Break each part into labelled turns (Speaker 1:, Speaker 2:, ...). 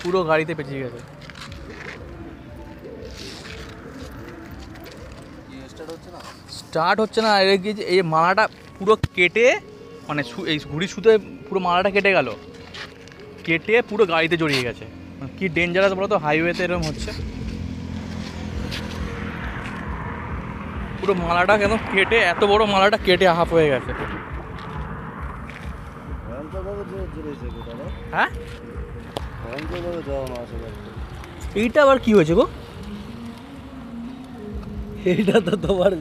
Speaker 1: পুরো গাড়িতে পেঁচিয়ে গেছে। স্টার্ট হচ্ছে না। এই মালাটা পুরো কেটে, মানে এই ঘুড়ির সুতোয় পুরো মালাটা কেটে গেল, কেটে পুরো গাড়িতে জড়িয়ে গেছে। কি ডেঞ্জারাস বলো তো, হাইওয়েতে এরকম হচ্ছে। পুরো মালাটা কেন কেটে, এত বড় মালাটা কেটে হাফ হয়ে গেছে। হ্যাঁ, এইটা আবার কি হয়েছে গো?
Speaker 2: এইটা তো তোমার,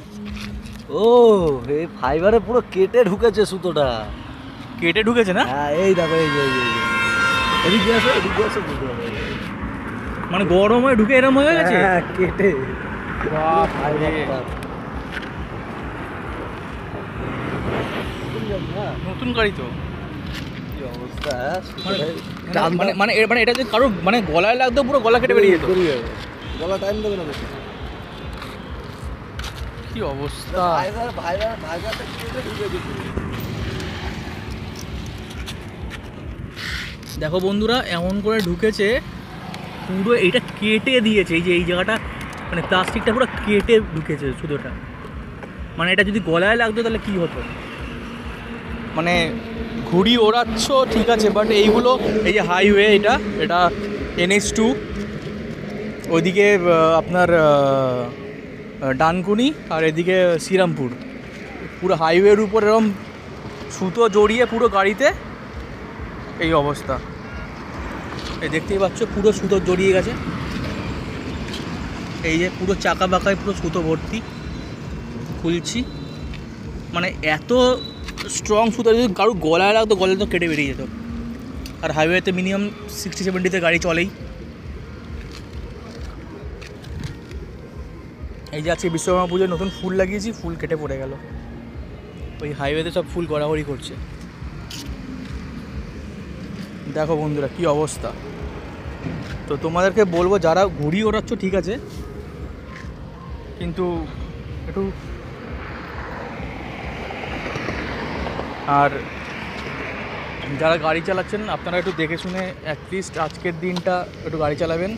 Speaker 2: ও এই ফাইবারে পুরো কেটে ঢুকেছে সুতোটা।
Speaker 1: কেটে ঢুকেছে না?
Speaker 2: হ্যাঁ, এই দেখো, এই যে এদিকে আসো, এদিকে আসো,
Speaker 1: মানে গরম হয়ে ঢুকে এরকম হয়ে গেছে।
Speaker 2: হ্যাঁ, কেটে
Speaker 1: নতুন গাড়ি তো।
Speaker 2: কি অবস্থা!
Speaker 1: মানে মানে মানে এটা যে কারো মানে গলায় লাগতো, পুরো গলা কেটে বেরিয়ে যেত।
Speaker 2: গলা টাইম দেবে না বেশি।
Speaker 1: কি অবস্থা! দেখো বন্ধুরা, এমন করে ঢুকেছে, পুরো এইটা কেটে দিয়েছে। এই যে এই জায়গাটা, মানে প্লাস্টিকটা পুরো কেটে ঢুকেছে সুতোটা। মানে এটা যদি গলায় লাগতো তাহলে কি হতো? মানে ঘুড়ি ওড়াচ্ছ ঠিক আছে, বাট এইগুলো, এই যে হাইওয়ে, এটা NH2, ওইদিকে আপনার ডানকুনি, আর এদিকে শ্রীরামপুর, পুরো হাইওয়ের উপর এরকম সুতো জড়িয়ে পুরো গাড়িতে এই অবস্থা। এই দেখতেই পাচ্ছ, পুরো সুতো জড়িয়ে গেছে। এই যে পুরো চাকা বাঁকায় পুরো সুতো ভর্তি। খুলছি, মানে এত স্ট্রং সুতো, যদি কারো গলায় লাগতো, গলায় তো কেটে বেরিয়ে যেত। আর হাইওয়েতে মিনিমাম 60-70-তে গাড়ি চলেই। এই যে আজকে বিশ্বকর্মা পুজোয় নতুন ফুল লাগিয়েছি, ফুল কেটে পড়ে গেল। ওই হাইওয়েতে সব ফুল গড়াগড়ি করছে। দেখো বন্ধুরা কি অবস্থা। তো তোমাদেরকে বলবো, যারা ঘুড়ি ওড়াচ্ছ ঠিক আছে, কিন্তু একটু, আর যারা গাড়ি চালাচ্ছেন আপনারা একটু দেখে শুনে অ্যাটলিস্ট আজকের দিনটা একটু গাড়ি চালাবেন,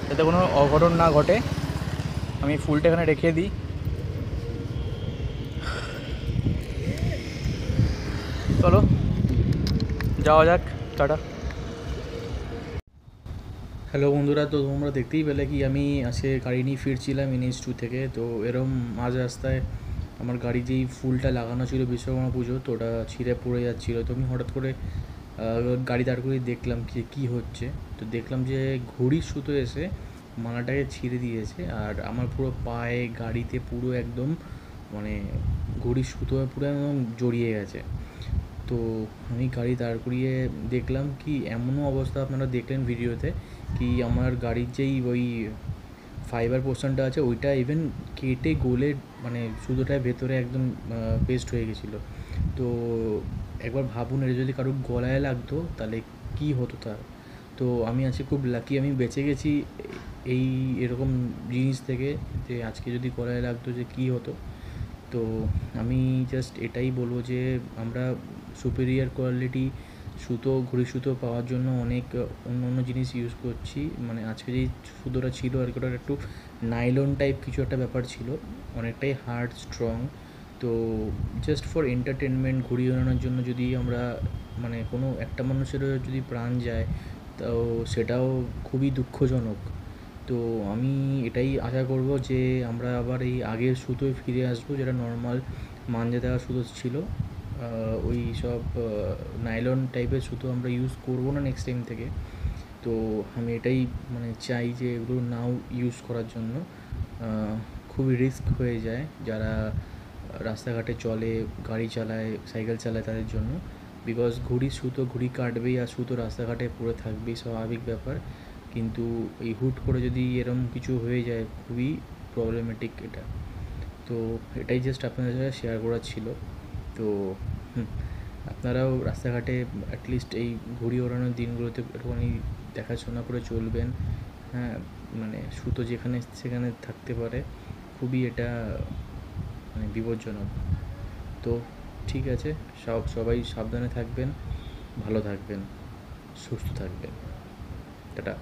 Speaker 1: যাতে কোনো অঘটন না ঘটে। আমি ফুলটা এখানে রেখে দিই। চলো যাওয়া যাক, টাটা। হ্যালো বন্ধুরা, তো তোমরা দেখতেই পেলে কি আমি আজকে গাড়ি নিয়ে ফিরছিলাম NH2 থেকে। তো এরম মাঝ রাস্তায় আমার গাড়ি যেই ফুলটা লাগানো ছিল বিশ্বকর্মা পুজো, তো ওটা ছিঁড়ে পড়ে যাচ্ছিলো। তো আমি হঠাৎ করে গাড়ি দাঁড় করে দেখলাম যে কী হচ্ছে। তো দেখলাম যে ঘড়ির সুতো এসে মালাটাকে ছিঁড়ে দিয়েছে, আর আমার পুরো পায়ে, গাড়িতে পুরো একদম, মানে ঘড়ির সুতো পুরো একদম জড়িয়ে গেছে। তো আমি গাড়ি দাঁড় করিয়ে দেখলাম কি এমনও অবস্থা, আপনারা দেখলেন ভিডিওতে, কি আমার গাড়ির যেই ওই ফাইবার পোর্শনটা আছে ওইটা ইভেন কেটে গলে, মানে সুতোটার ভেতরে একদম পেস্ট হয়ে গেছিলো। তো একবার ভাবুন, এটা যদি কারোর গলায় লাগতো তাহলে কি হতো তার। তো আমি আজকে খুব লাকি, আমি বেঁচে গেছি এই এরকম জিনিস থেকে, যে আজকে যদি গলায় লাগতো যে কী হতো। তো আমি জাস্ট এটাই বলবো যে আমরা সুপিরিয়ার কোয়ালিটি সুতো, ঘুড়ি সুতো পাওয়ার জন্য অনেক অন্য অন্য জিনিস ইউজ করছি। মানে আজকে যেই সুতোটা ছিল আর কি, ওটা একটু নাইলন টাইপ কিছু একটা ব্যাপার ছিল, অনেকটাই হার্ড স্ট্রং। তো জাস্ট ফর এন্টারটেনমেন্ট, ঘুড়ি ওড়ানোর জন্য যদি আমরা, মানে কোনো একটা মানুষেরও যদি প্রাণ যায়, তো সেটাও খুবই দুঃখজনক। তো আমি এটাই আশা করব যে আমরা আবার এই আগের সুতোয় ফিরে আসবো, যেটা নর্মাল মাঞ্জা দেওয়া সুতো ছিল। ওই সব নাইলন টাইপের সুতো আমরা ইউজ করব না নেক্সট টাইম থেকে। তো আমি এটাই মানে চাই যে এগুলো নাও ইউজ করার জন্য। খুবই রিস্ক হয়ে যায় যারা রাস্তাঘাটে চলে, গাড়ি চালায়, সাইকেল চালায় তাদের জন্য। বিকজ ঘুড়ির সুতো ঘুড়ি কাটবেই, আর সুতো রাস্তাঘাটে পড়ে থাকবেই, স্বাভাবিক ব্যাপার। কিন্তু এই হুট করে যদি এরম কিছু হয়ে যায়, খুবই প্রবলেমেটিক এটা। তো এটাই জাস্ট আপনাদের সাথে শেয়ার করার ছিল। তো আপনারাও রাস্তাঘাটে অ্যাটলিস্ট এই ঘুড়ি ওড়ানোর দিনগুলোতে একটুখানি দেখাশোনা করে চলবেন। হ্যাঁ, মানে সুতো যেখানে সেখানে থাকতে পারে, খুবই এটা মানে বিপজ্জনক। তো ঠিক আছে, সবাই সাবধানে থাকবেন, ভালো থাকবেন, সুস্থ থাকবেন। টাটা।